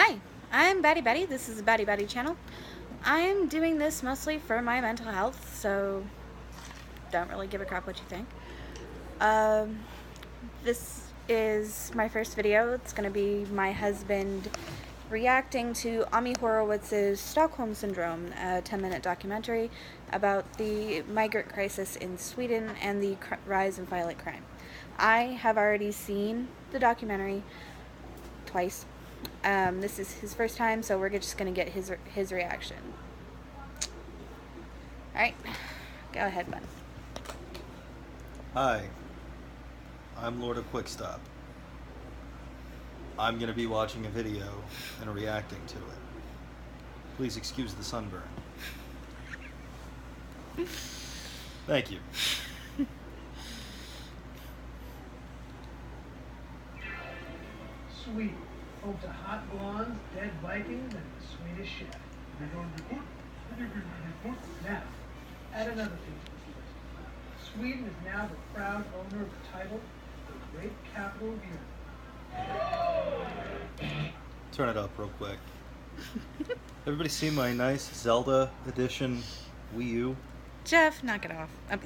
Hi, I'm Batty Betty. This is the Batty Betty channel. I'm doing this mostly for my mental health, so don't really give a crap what you think. This is my first video. It's going to be my husband reacting to Ami Horowitz's Stockholm Syndrome, a 10-minute documentary about the migrant crisis in Sweden and the rise of violent crime. I have already seen the documentary twice. This is his first time, so we're just going to get his reaction. Alright, go ahead, bud. Hi, I'm Lord of Quickstop. I'm going to be watching a video and reacting to it. Please excuse the sunburn. Thank you. Sweden, home to hot blondes, dead Vikings, and the Swedish chef. Now, add another thing to this list. Sweden is now the proud owner of the title, the great capital of Europe. Turn it up real quick. Everybody see my nice Zelda edition Wii U? Jeff, knock it off. I'm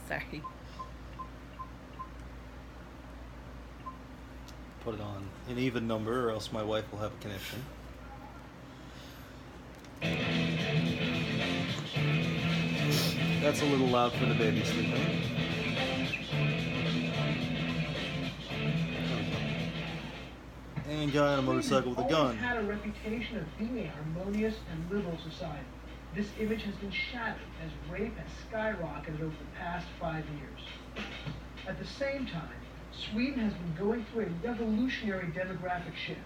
sorry. Put it on an even number or else my wife will have a conniption. That's a little loud for the baby sleeping. And guy on a motorcycle with a gun. Sweden has always had a reputation of being a harmonious and liberal society. This image has been shattered as rape has skyrocketed over the past 5 years. At the same time, Sweden has been going through a revolutionary demographic shift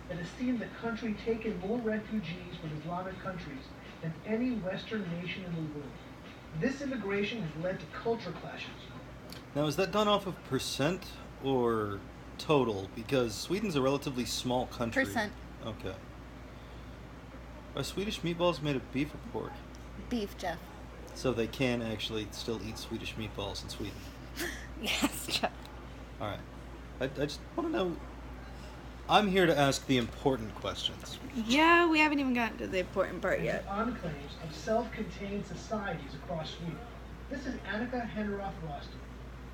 that has seen the country take in more refugees from Islamic countries than any Western nation in the world. This immigration has led to culture clashes. Now, is that done off of percent or total? Because Sweden's a relatively small country. Percent. Okay. Are Swedish meatballs made of beef or pork? Beef, Jeff. So they can actually still eat Swedish meatballs in Sweden? Yes, Jeff. Alright. I just want to know... I'm here to ask the important questions. Yeah, we haven't even gotten to the important part And yet. the enclaves of self-contained societies across Sweden. This is Annika Henneroth Rosten.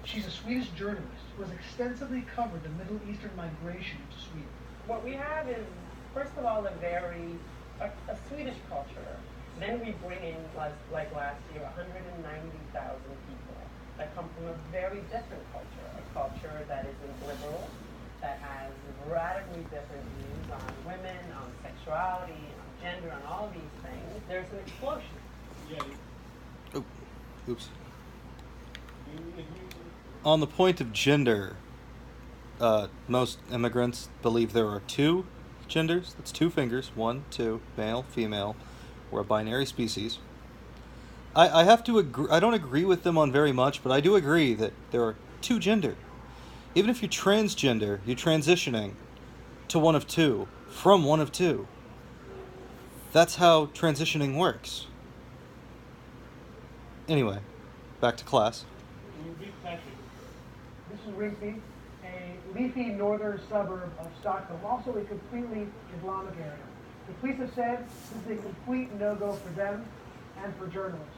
She's a Swedish journalist who has extensively covered the Middle Eastern migration to Sweden. What we have is, first of all, a Swedish culture. Then we bring in, like last year, 190,000 people that come from a very different culture, a culture that isn't liberal, that has radically different views on women, on sexuality, on gender, on all of these things. There's an explosion. Oh, oops. On the point of gender, most immigrants believe there are two genders. That's two fingers, 1, 2, male, female. We're a binary species. I have to agree. I don't agree with them on very much, but I do agree that there are two gender. Even if you're transgender, you're transitioning to one of two, from one of two. That's how transitioning works. Anyway, back to class. This is Rigby, a leafy northern suburb of Stockholm, also a completely Islamic area. The police have said this is a complete no-go for them and for journalists.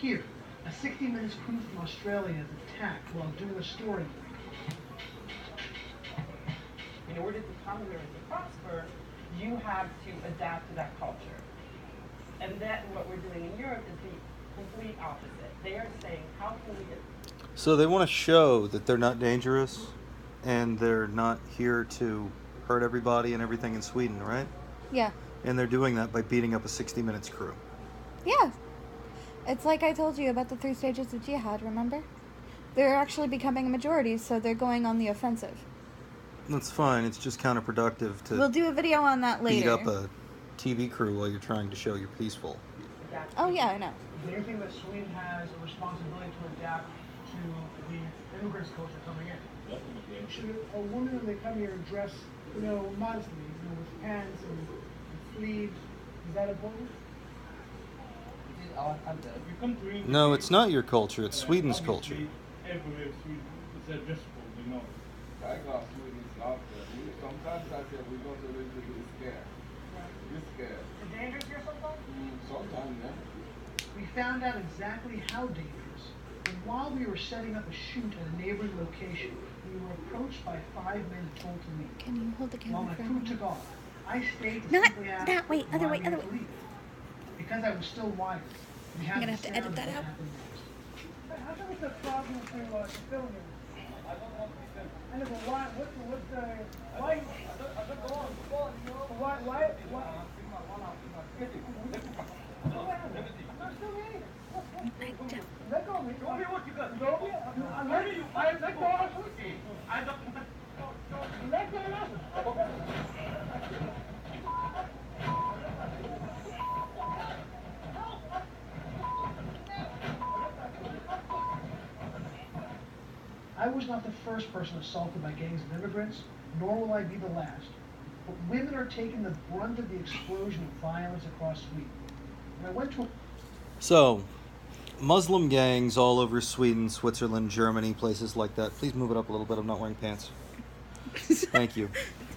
Here, a 60 Minutes crew from Australia is attacked while doing a story. In order to come here and to prosper, you have to adapt to that culture. And that, what we're doing in Europe, is the complete opposite. They are saying, how can we get... So they want to show that they're not dangerous and they're not here to hurt everybody and everything in Sweden, right? Yeah. And they're doing that by beating up a 60 Minutes crew. Yeah. It's like I told you about the 3 stages of jihad, remember? They're actually becoming a majority, so they're going on the offensive. That's fine. It's just counterproductive to We'll do a video on that later. beat up a TV crew while you're trying to show you're peaceful. Oh yeah, I know. Do you think that Sweden has a responsibility to adapt to the immigrants' culture coming in? Should a woman, when they come here, dress, modestly, with pants and sleeves? Is that important? No, it's not your culture. It's Sweden's culture. Everywhere Sweden is adjustable, Sometimes I say we go to a little bit scared. You're scared. Is it dangerous here sometimes? Sometimes, yeah. We found out exactly how dangerous. And while we were setting up a shoot at a neighboring location, we were approached by 5 men and told to leave. Can you hold the While camera my for a crew moment? took off, I stayed to Not simply ask that way, other why way, we other had to way. leave. Because I was still wired. We had I'm gonna have the to edit sound of that what out. happened next. How come it's a problem to film you? I know, but why? What's the why? Let go of me. Let go. I was not the first person assaulted by gangs of immigrants, nor will I be the last. But women are taking the brunt of the explosion of violence across Sweden. When I went to So, Muslim gangs all over Sweden, Switzerland, Germany, places like that. Please move it up a little bit. I'm not wearing pants. Thank you.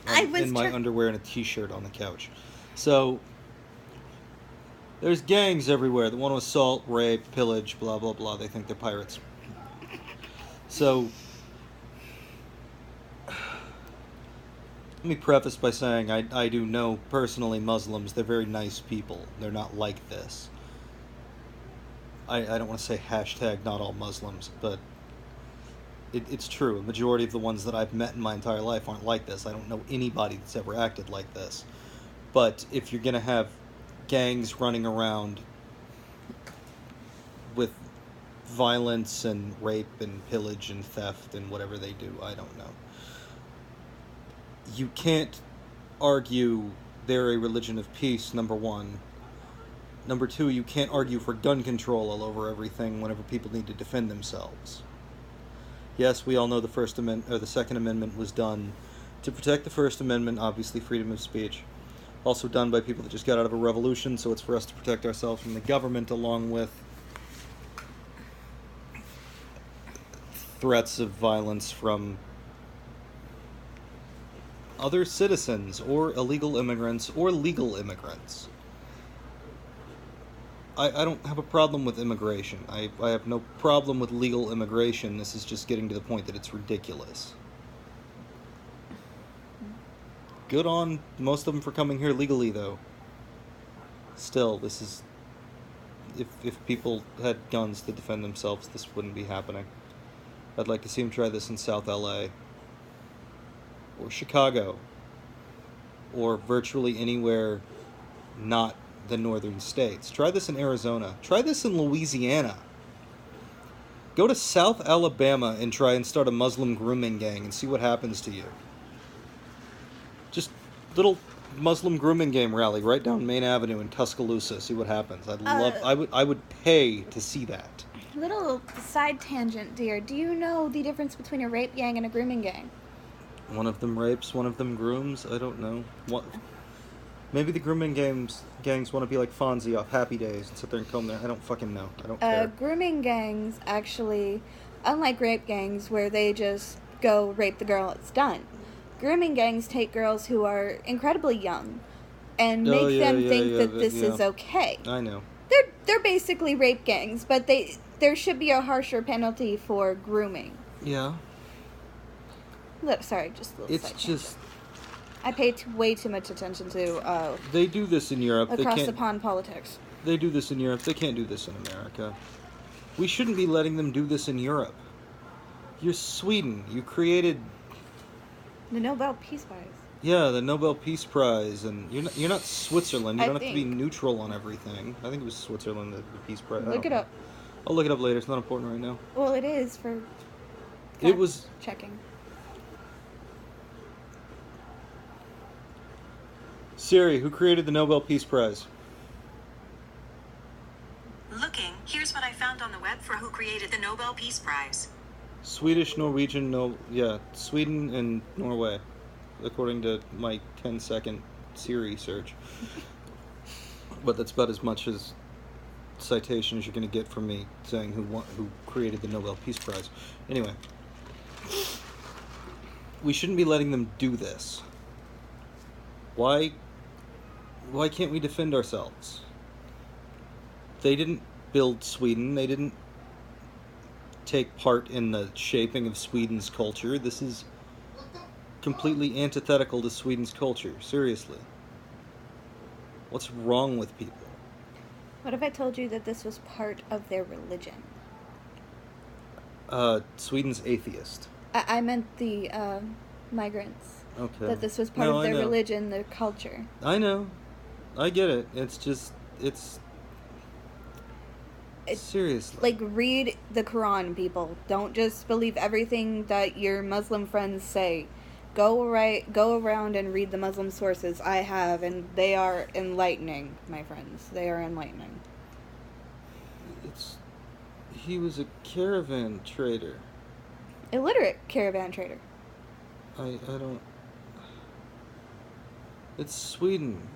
I'm in my underwear and a t-shirt on the couch. So, there's gangs everywhere that want to assault, rape, pillage, blah, blah, blah. They think they're pirates. So, let me preface by saying I do know personally Muslims. They're very nice people. They're not like this. I don't want to say hashtag not all Muslims, but it's true. A majority of the ones that I've met in my entire life aren't like this. I don't know anybody that's ever acted like this. But if you're going to have gangs running around with violence and rape and pillage and theft and whatever they do, I don't know. You can't argue they're a religion of peace, number one. Number two, you can't argue for gun control all over everything whenever people need to defend themselves. Yes, we all know the First Amendment or the Second Amendment was done to protect the First Amendment, obviously freedom of speech. Also done by people that just got out of a revolution, so it's for us to protect ourselves from the government along with threats of violence from other citizens or illegal immigrants or legal immigrants. I don't have a problem with immigration. I have no problem with legal immigration. This is just getting to the point that it's ridiculous. Good on most of them for coming here legally, though. Still, this is... If people had guns to defend themselves, this wouldn't be happening. I'd like to see them try this in South LA. Or Chicago. Or virtually anywhere not the northern states. Try this in Arizona. Try this in Louisiana. Go to South Alabama and try and start a Muslim grooming gang and see what happens to you. Just little Muslim grooming gang rally right down Main Avenue in Tuscaloosa. See what happens. I would pay to see that. Little side tangent, dear. Do you know the difference between a rape gang and a grooming gang? One of them rapes, one of them grooms. I don't know. What? Maybe the grooming gangs want to be like Fonzie off Happy Days and sit there and comb their... I don't fucking know. I don't care. Grooming gangs actually, unlike rape gangs where they just go rape the girl, it's done. Grooming gangs take girls who are incredibly young and make them think that this is okay. I know. They're basically rape gangs, but there should be a harsher penalty for grooming. Yeah. Sorry, just a little It's just... I pay way too much attention to they do this in Europe. Across the pond politics. They do this in Europe. They can't do this in America. We shouldn't be letting them do this in Europe. You're Sweden. You created... The Nobel Peace Prize. Yeah, the Nobel Peace Prize. And you're not Switzerland. You don't have to be think. neutral on everything. I think it was Switzerland, the Peace Prize. Look it up. I'll look it up later. It's not important right now. Well, it is for It was... checking. Siri, who created the Nobel Peace Prize? Looking, here's what I found on the web for who created the Nobel Peace Prize. Swedish, Norwegian, Sweden and Norway, according to my 10-second Siri search. But that's about as much as citation as you're going to get from me saying who created the Nobel Peace Prize. Anyway. we shouldn't be letting them do this. Why can't we defend ourselves? They didn't build Sweden. They didn't take part in the shaping of Sweden's culture. This is completely antithetical to Sweden's culture. Seriously. What's wrong with people? What if I told you that this was part of their religion? Sweden's atheist. I meant the migrants. Okay. That this was part of their religion, their culture. I know. I get it. It's just, seriously. Like, read the Quran, people. Don't just believe everything that your Muslim friends say. Go around and read the Muslim sources. I have, and they are enlightening, my friends. They are enlightening. He was a caravan trader. Illiterate caravan trader. I don't... It's Sweden.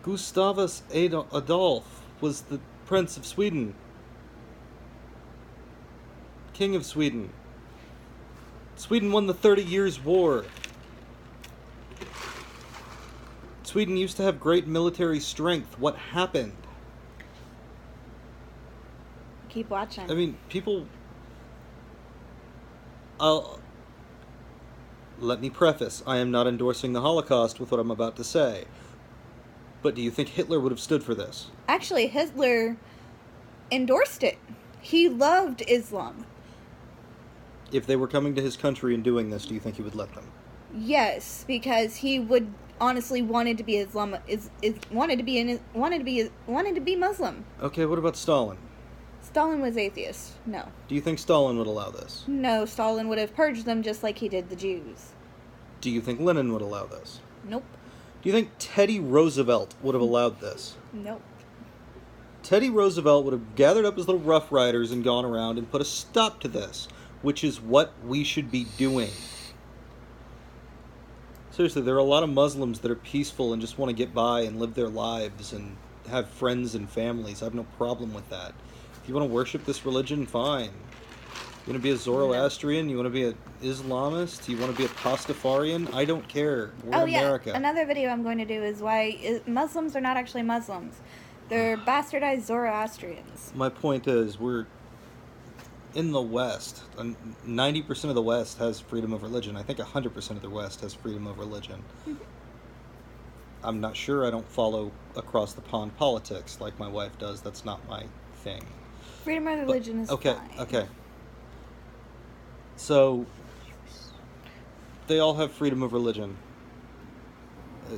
Gustavus Adolf was the Prince of Sweden. King of Sweden. Sweden won the 30 Years' War. Sweden used to have great military strength. What happened? Keep watching. I mean, people... Let me preface, I am not endorsing the Holocaust with what I'm about to say. But do you think Hitler would have stood for this? Actually, Hitler endorsed it. He loved Islam. If they were coming to his country and doing this, do you think he would let them? Yes, because he would honestly wanted to be wanted to be Muslim. Okay, what about Stalin? Stalin was atheist. No. Do you think Stalin would allow this? No, Stalin would have purged them just like he did the Jews. Do you think Lenin would allow this? Nope. Do you think Teddy Roosevelt would have allowed this? Nope. Teddy Roosevelt would have gathered up his little Rough Riders and gone around and put a stop to this, which is what we should be doing. Seriously, there are a lot of Muslims that are peaceful and just want to get by and live their lives and have friends and families. I have no problem with that. If you want to worship this religion, fine. You want to be a Zoroastrian? You want to be an Islamist? You want to be a Pastafarian? I don't care. We're in America. Another video I'm going to do is why Muslims are not actually Muslims. They're bastardized Zoroastrians. My point is, we're in the West. 90% of the West has freedom of religion. I think 100% of the West has freedom of religion. I'm not sure. I don't follow across the pond politics like my wife does. That's not my thing. Freedom of religion is fine. Okay. So, they all have freedom of religion.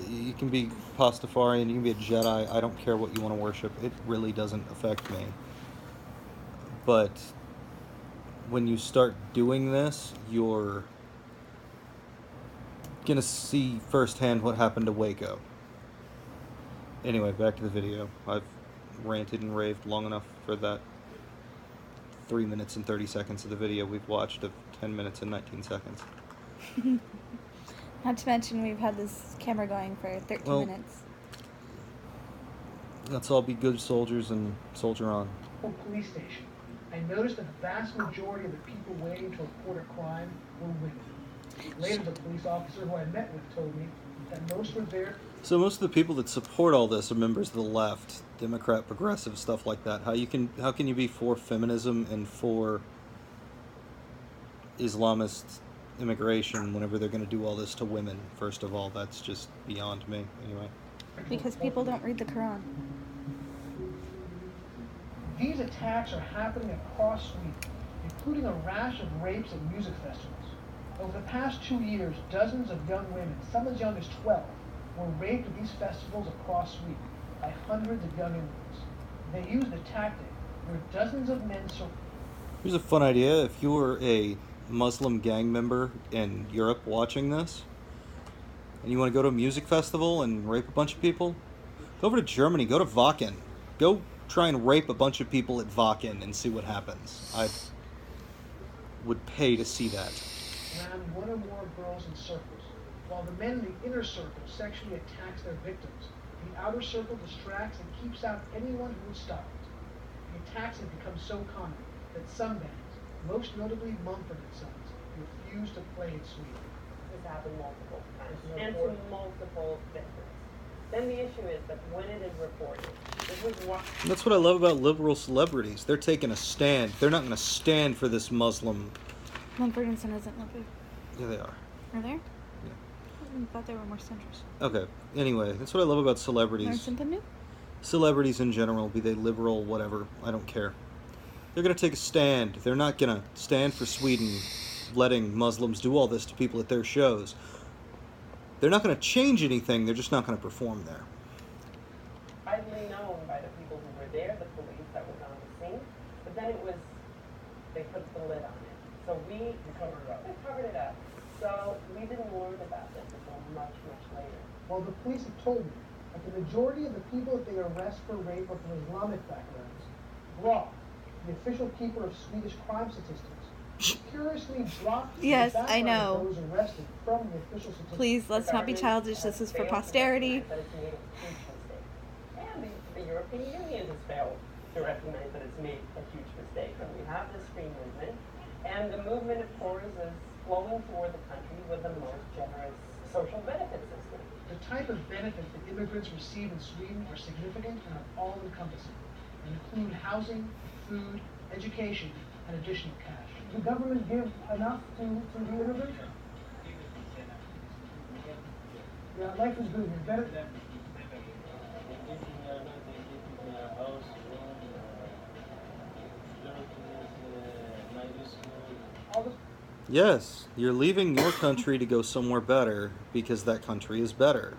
You can be Pastafarian, you can be a Jedi. I don't care what you want to worship. It really doesn't affect me. But when you start doing this, you're going to see firsthand what happened to Waco. Anyway, back to the video. I've ranted and raved long enough for that 3 minutes and 30 seconds of the video we've watched of 10 minutes and 19 seconds. Not to mention we've had this camera going for 13 minutes. Let's all be good soldiers and soldier on. Police station. I noticed that the vast majority of the people waiting to report a crime were women. Later, the police officer who I met with told me that most were there. So most of the people that support all this are members of the left, Democrat, progressive, stuff like that. How can you be for feminism and for Islamist immigration whenever they're going to do all this to women? First of all, that's just beyond me. Anyway. Because people don't read the Quran. These attacks are happening across Sweden, including a rash of rapes at music festivals. Over the past 2 years, dozens of young women, some as young as 12, were raped at these festivals across Sweden by hundreds of young immigrants. They used the tactic where dozens of men Here's a fun idea. If you were a Muslim gang member in Europe watching this, and you want to go to a music festival and rape a bunch of people, go over to Germany, go to Wacken. Go try and rape a bunch of people at Wacken and see what happens. I would pay to see that. Around one or more girls in circles, while the men in the inner circle sexually attacks their victims. The outer circle distracts and keeps out anyone who would stop it. The attacks have become so common that some bands, most notably Mumford & Sons, refuse to play in Sweden. This happened multiple times and to multiple victims. Then the issue is that when it is reported, this was what... And that's what I love about liberal celebrities. They're taking a stand. They're not going to stand for this Muslim. Mumford and Son isn't Mumford. Yeah, they are. Are there? Yeah. I thought they were more centrist. Okay. Anyway, that's what I love about Learn celebrities. something new? Celebrities in general, be they liberal, whatever, I don't care. They're going to take a stand. They're not going to stand for Sweden letting Muslims do all this to people at their shows. They're not going to change anything. They're just not going to perform there. Widely known by the people who were there, the police that was on the scene, but then it was, they put the lid on it. So we covered it up. They covered it up. So we didn't learn about this until much, much later. Well, the police have told me that the majority of the people that they arrest for rape are from Islamic backgrounds. Raw, the official keeper of Swedish crime statistics, curiously dropped Yes, the I background know. of those arrested from the official statistics. Please, let's not be childish. This is for posterity. That it's made a huge mistake. And the European Union has failed to recognize that it's made a huge mistake. And we have this free movement. And the movement, of course, is flowing toward the country with the most generous social benefit system. The type of benefits that immigrants receive in Sweden are significant and are all-encompassing, and include housing, food, education, and additional cash. The government give enough to the immigrants? Yeah, life is good. It's better. All this. Yes, you're leaving your country to go somewhere better because that country is better.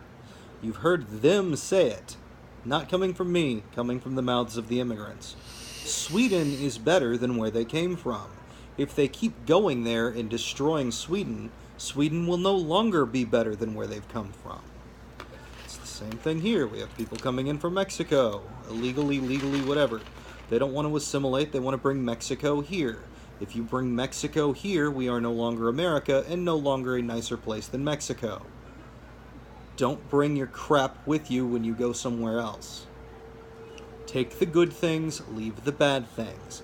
You've heard them say it. Not coming from me, coming from the mouths of the immigrants. Sweden is better than where they came from. If they keep going there and destroying Sweden, Sweden will no longer be better than where they've come from. It's the same thing here. We have people coming in from Mexico, illegally, legally, whatever. They don't want to assimilate, they want to bring Mexico here. If you bring Mexico here, we are no longer America and no longer a nicer place than Mexico. Don't bring your crap with you when you go somewhere else. Take the good things, leave the bad things.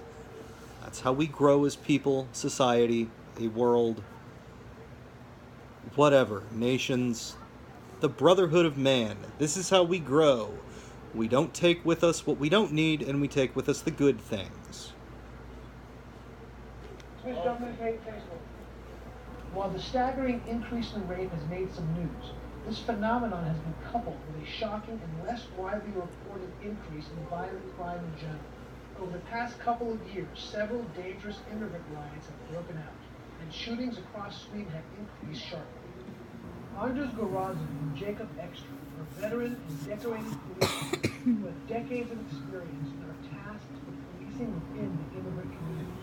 That's how we grow as people, society, a world, whatever, nations, the brotherhood of man. This is how we grow. We don't take with us what we don't need, and we take with us the good things. Swedish government paid Facebook. While the staggering increase in rape has made some news, this phenomenon has been coupled with a shocking and less widely reported increase in violent crime in general. Over the past couple of years, several dangerous immigrant riots have broken out, and shootings across Sweden have increased sharply. Anders Gorazin and Jacob Ekstrom are veteran and decorated policemen with decades of experience and are tasked with policing within the immigrant community.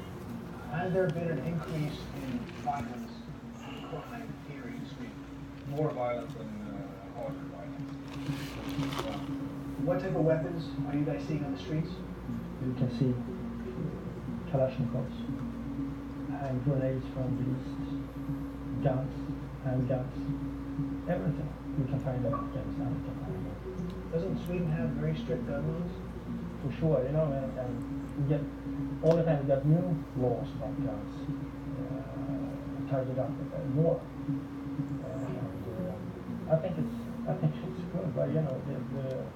Has there been an increase in violence and crime here in Sweden? More violence than harder violence. What type of weapons are you guys seeing on the streets? You can see Kalashnikovs, hand grenades from the east, guns, handguns, everything you can find in Afghanistan. You can find it. Doesn't Sweden have very strict gun laws? For sure, you know, and you get all the time you get new laws about guns, tied it up more. I think it's good, but you know,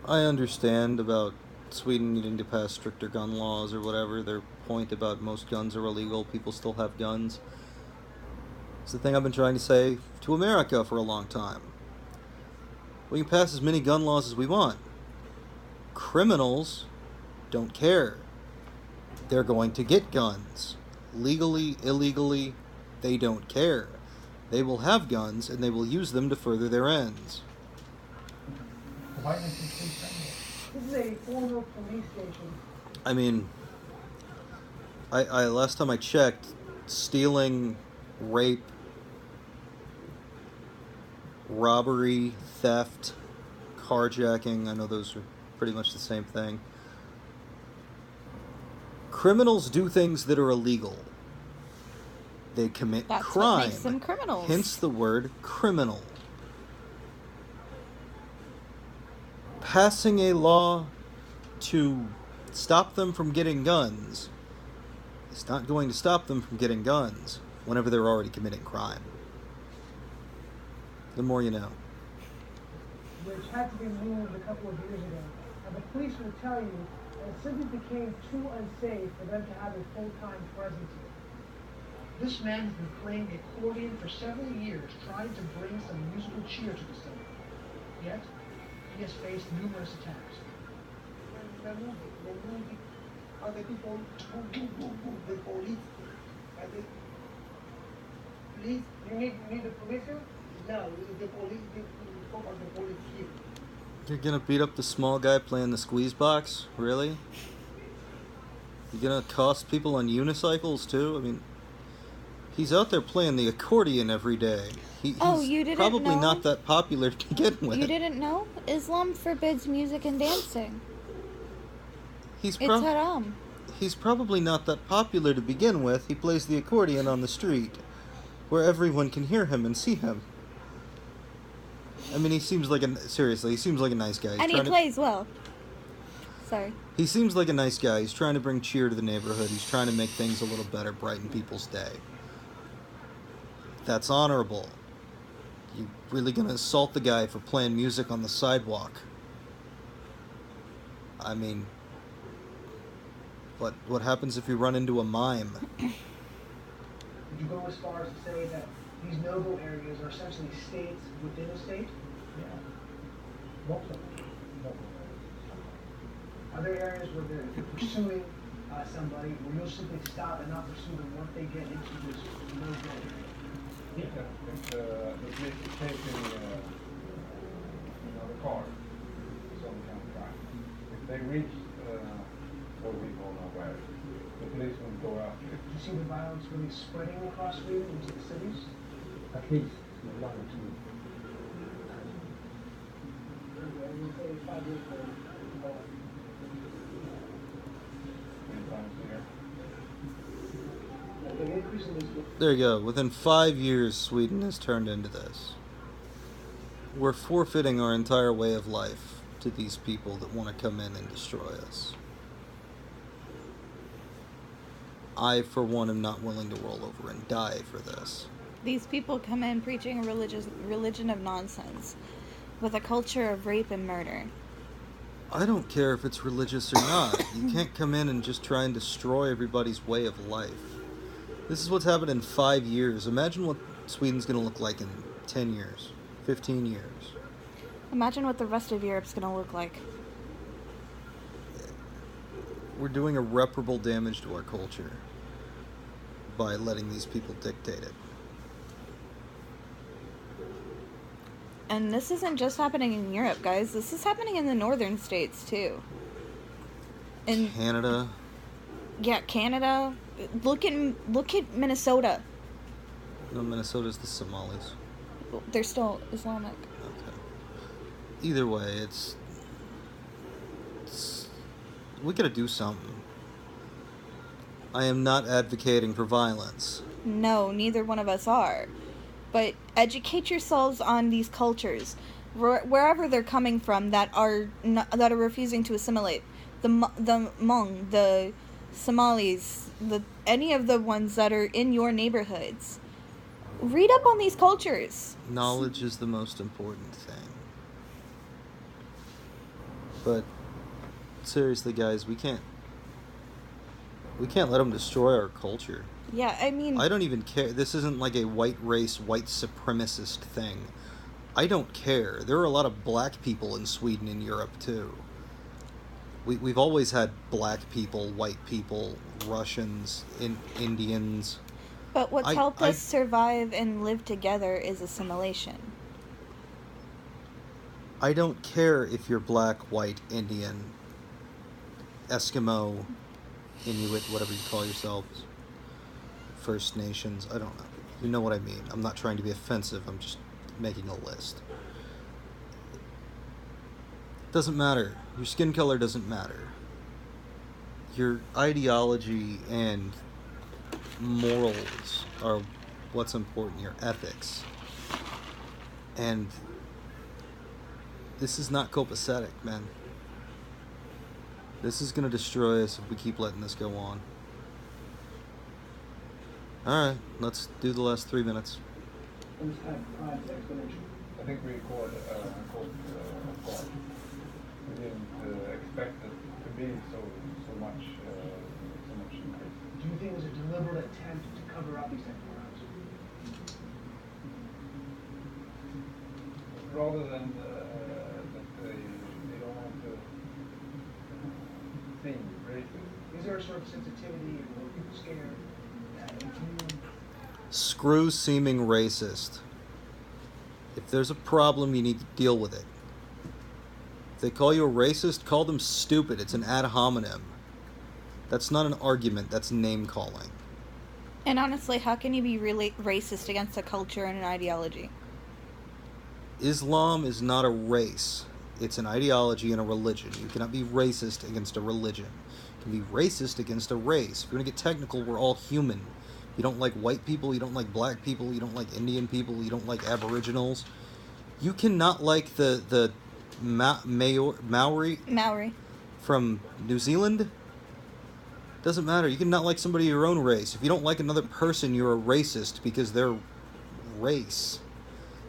I understand about Sweden needing to pass stricter gun laws or whatever. Their point about most guns are illegal, people still have guns. It's the thing I've been trying to say to America for a long time. We can pass as many gun laws as we want. Criminals don't care. They're going to get guns. Legally, illegally, they don't care. They will have guns and they will use them to further their ends. violence is pretty friendly. This is a former police station. I mean, I last time I checked, stealing, rape, robbery, theft, carjacking, I know those are pretty much the same thing. Criminals do things that are illegal. They commit That's crime. what makes them criminals. Hence the word criminal. Passing a law to stop them from getting guns. It's not going to stop them from getting guns whenever they're already committing crime. The more you know. Which had to be moved a couple of years ago. And the police will tell you that it simply became too unsafe for them to have a full-time presence here. This man has been playing the accordion for several years, trying to bring some musical cheer to the city. Yet, he has faced numerous attacks. The music, other people, the police, please. You need the police here? No, the police, the police here. You're gonna beat up the small guy playing the squeeze box? Really? You're gonna cost people on unicycles too? I mean, he's out there playing the accordion every day. He's you didn't probably know? not that popular to begin with. You didn't know? Islam forbids music and dancing. He's It's haram. He's probably not that popular to begin with. He plays the accordion on the street, where everyone can hear him and see him. I mean, he seems like seriously, he seems like a nice guy. And he plays well. Sorry. He seems like a nice guy. He's trying to bring cheer to the neighborhood. He's trying to make things a little better, brighten people's day. That's honorable. You really gonna assault the guy for playing music on the sidewalk? I mean, what happens if you run into a mime? Would you go as far as to say that these no-go areas are essentially states within a state? Yeah. Most of them. Are there areas where if you're pursuing somebody, where you'll simply stop and not pursue them once they get into this no-go area? Yeah, if the police is taking the car, some kind of crime. If they reach what we call nowhere, the police will go after it. Do you see the violence really spreading across Sweden into the cities? At least one or two. There you go. Within 5 years, Sweden has turned into this. We're forfeiting our entire way of life to these people that want to come in and destroy us. I, for one, am not willing to roll over and die for this. These people come in preaching a religion of nonsense, with a culture of rape and murder. I don't care if it's religious or not. You can't come in and just try and destroy everybody's way of life. This is what's happened in 5 years. Imagine what Sweden's going to look like in 10 years, 15 years. Imagine what the rest of Europe's going to look like. We're doing irreparable damage to our culture by letting these people dictate it. And this isn't just happening in Europe, guys. This is happening in the northern states, too. In Canada. Yeah, Canada. Look at Minnesota. No, Minnesota's the Somalis. They're still Islamic. Okay. Either way, it's we gotta do something. I am not advocating for violence. No, neither one of us are. But educate yourselves on these cultures, wherever they're coming from, that are refusing to assimilate. The Hmong, the Somalis, any of the ones that are in your neighborhoods. Read up on these cultures. Knowledge is the most important thing. But seriously, guys, we can't let them destroy our culture. Yeah, I mean, I don't even care. This isn't like a white race, white supremacist thing. I don't care. There are a lot of black people in Sweden and Europe too. We've always had black people, white people, Russians, Indians. But what's helped us survive and live together is assimilation. I don't care if you're black, white, Indian, Eskimo, Inuit, whatever you call yourselves, First Nations, I don't know. You know what I mean. I'm not trying to be offensive. I'm just making a list. Doesn't matter. Your skin color doesn't matter. Your ideology and morals are what's important. Your ethics. And this is not copacetic, man. This is gonna destroy us if we keep letting this go on. Alright, let's do the last 3 minutes. I think we caught off guard. We didn't expect it to be so much increase. Do you think it was a deliberate attempt to cover up these type of crimes? Rather than that they don't want to seem racist. Is there a sort of sensitivity or were people scared? Screw seeming racist. If there's a problem, you need to deal with it. If they call you a racist, call them stupid. It's an ad hominem. That's not an argument, that's name calling. And honestly, how can you be really racist against a culture and an ideology? Islam is not a race. It's an ideology and a religion. You cannot be racist against a religion. You can be racist against a race. If you're going to get technical, we're all human. You don't like white people, you don't like black people, you don't like Indian people, you don't like Aboriginals. You cannot like the Maori from New Zealand. Doesn't matter. You cannot like somebody of your own race. If you don't like another person, you're a racist because they're race.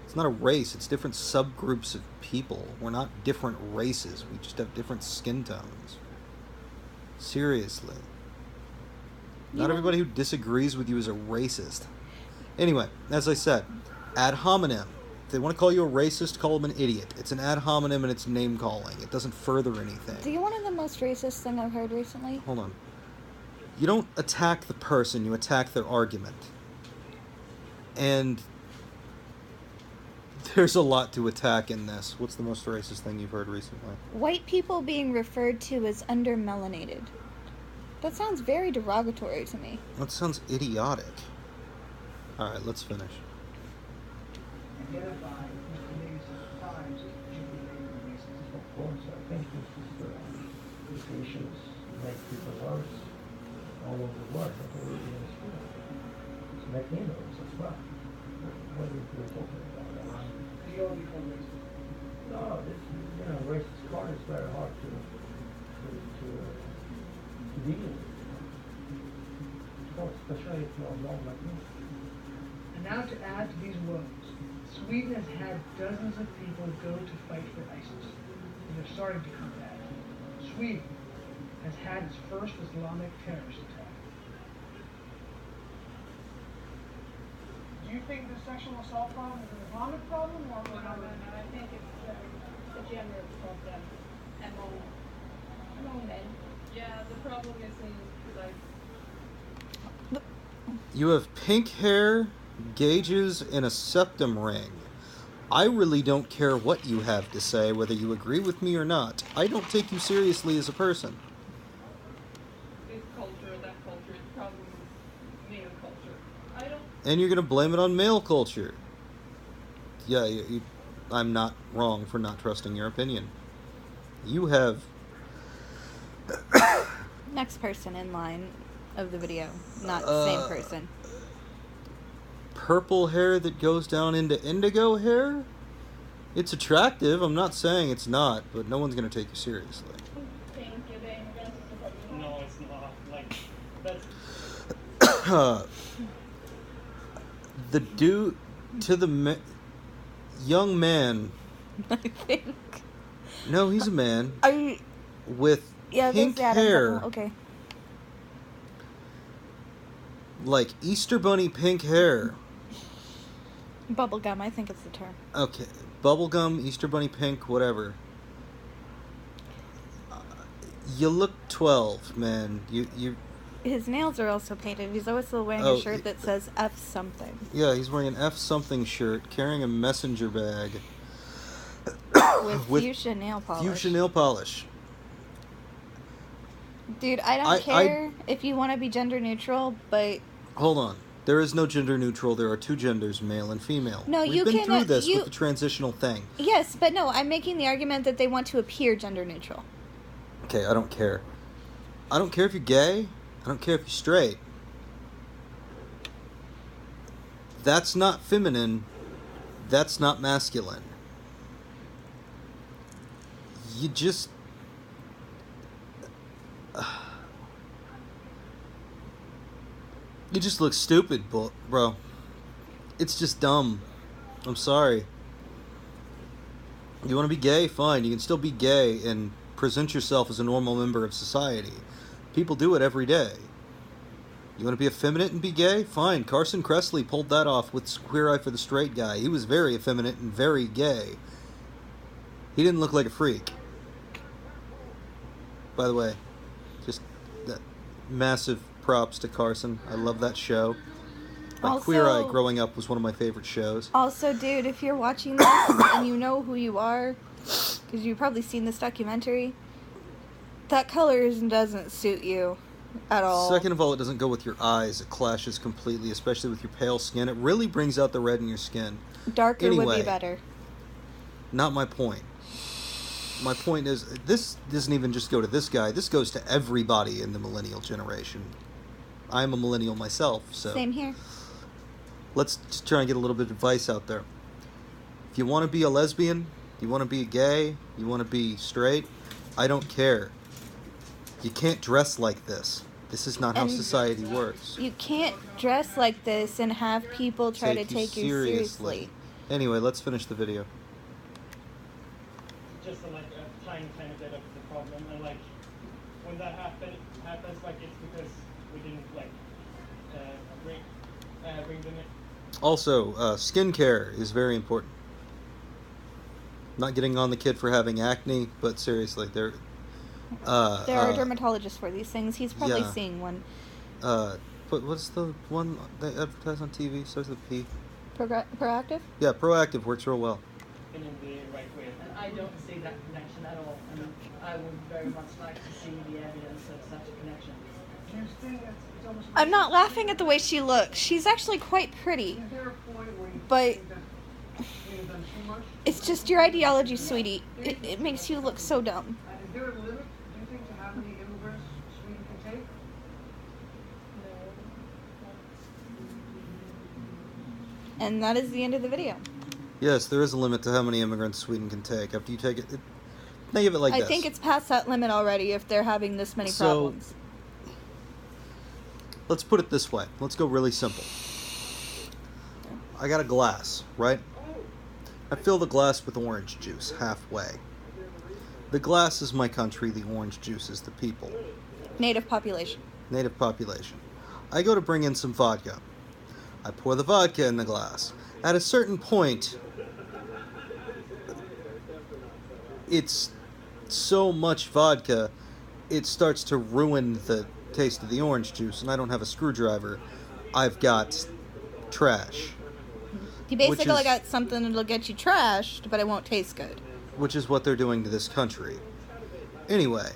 It's not a race, it's different subgroups of people. We're not different races, we just have different skin tones. Seriously. Not everybody who disagrees with you is a racist. Anyway, as I said, ad hominem. If they want to call you a racist, call them an idiot. It's an ad hominem and it's name calling. It doesn't further anything. Do you want to know the most racist thing I've heard recently? Hold on. You don't attack the person, you attack their argument. And there's a lot to attack in this. What's the most racist thing you've heard recently? White people being referred to as undermelanated. That sounds very derogatory to me. That sounds idiotic. Alright, let's finish. Identify these crimes that you believe are racist. Of course, I think these issues make people worse all over the world, not only in Sweden. It's make me nervous as well. What are we talking about? Do you only become racist? No, this, racist part is very hard to deal with. Especially if you're alone like me. And now to add to these woes, Sweden has had dozens of people go to fight for ISIS, and they're starting to come back. Sweden has had its first Islamic terrorist attack. Do you think the sexual assault problem is an Islamic problem or a Mohammedan? I think it's a gender problem among men. Yeah, the problem is in like. You have pink hair, gauges, and a septum ring. I really don't care what you have to say, whether you agree with me or not. I don't take you seriously as a person. This culture, that culture, the problem is male culture. I don't. And you're going to blame it on male culture. Yeah, I'm not wrong for not trusting your opinion. You have... Next person in line of the video, not the same person. Purple hair that goes down into indigo hair? It's attractive, I'm not saying it's not, but no one's going to take you seriously. No, it's not. Like, that's... The dude to the young man. I think. No, he's a man. Are you... With pink hair. Okay. Like Easter Bunny pink hair. Bubblegum, I think it's the term. Okay. Bubblegum, Easter Bunny pink, whatever. You look 12, man. You. His nails are also painted. He's always still wearing a shirt that says F something. Yeah, he's wearing an F something shirt, carrying a messenger bag. with fuchsia nail polish. Fuchsia nail polish. Dude, I don't care if you want to be gender neutral, but... Hold on. There is no gender neutral. There are two genders, male and female. No, We've been through this with the transitional thing. Yes, but no, I'm making the argument that they want to appear gender neutral. Okay, I don't care. I don't care if you're gay. I don't care if you're straight. That's not feminine. That's not masculine. You just... You just look stupid, bro. It's just dumb. I'm sorry. You want to be gay? Fine. You can still be gay and present yourself as a normal member of society. People do it every day. You want to be effeminate and be gay? Fine. Carson Kressley pulled that off with Queer Eye for the Straight Guy. He was very effeminate and very gay. He didn't look like a freak. By the way, just massive props to Carson. I love that show. Also, Queer Eye growing up was one of my favorite shows. Also, dude, if you're watching this and you know who you are, because you've probably seen this documentary, that color doesn't suit you at all. Second of all, it doesn't go with your eyes. It clashes completely, especially with your pale skin. It really brings out the red in your skin. Darker would Anyway, be better. Not my point. My point is, this doesn't even just go to this guy. This goes to everybody in the millennial generation. I'm a millennial myself, so... Same here. Let's just try and get a little bit of advice out there. If you want to be a lesbian, you want to be gay, you want to be straight, I don't care. You can't dress like this. This is not how society works. You can't dress like this and have people try to take you seriously. Anyway, let's finish the video. Just like a tiny bit of the problem, and like when that happens, like it's because we didn't like bring them in. Also, skincare is very important. Not getting on the kid for having acne, but seriously, there are dermatologists for these things. He's probably seeing one. But what's the one they advertise on TV? Starts with a P. Proactive? Yeah, Proactive works real well. And in the right way. And I don't see that connection at all. And I would very much like to see the evidence of such a connection. I'm not laughing at the way she looks. She's actually quite pretty. But it's just your ideology, sweetie. It makes you look so dumb. Is there a limit, do you think, to how many immigrants Sweden can take? And that is the end of the video. Yes, there is a limit to how many immigrants Sweden can take. After you take it, think of it like this. I think it's past that limit already if they're having this many problems. Let's put it this way. Let's go really simple. I got a glass, right? I fill the glass with orange juice halfway. The glass is my country, the orange juice is the people. Native population. Native population. I go to bring in some vodka. I pour the vodka in the glass. At a certain point, it's so much vodka, it starts to ruin the taste of the orange juice, and I don't have a screwdriver. I've got trash. You basically got something that'll get you trashed, but it won't taste good. Which is what they're doing to this country. Anyway,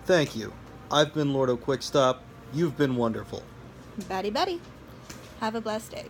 thank you. I've been Lordo Quickstop. You've been wonderful. Batty Betty. Have a blessed day.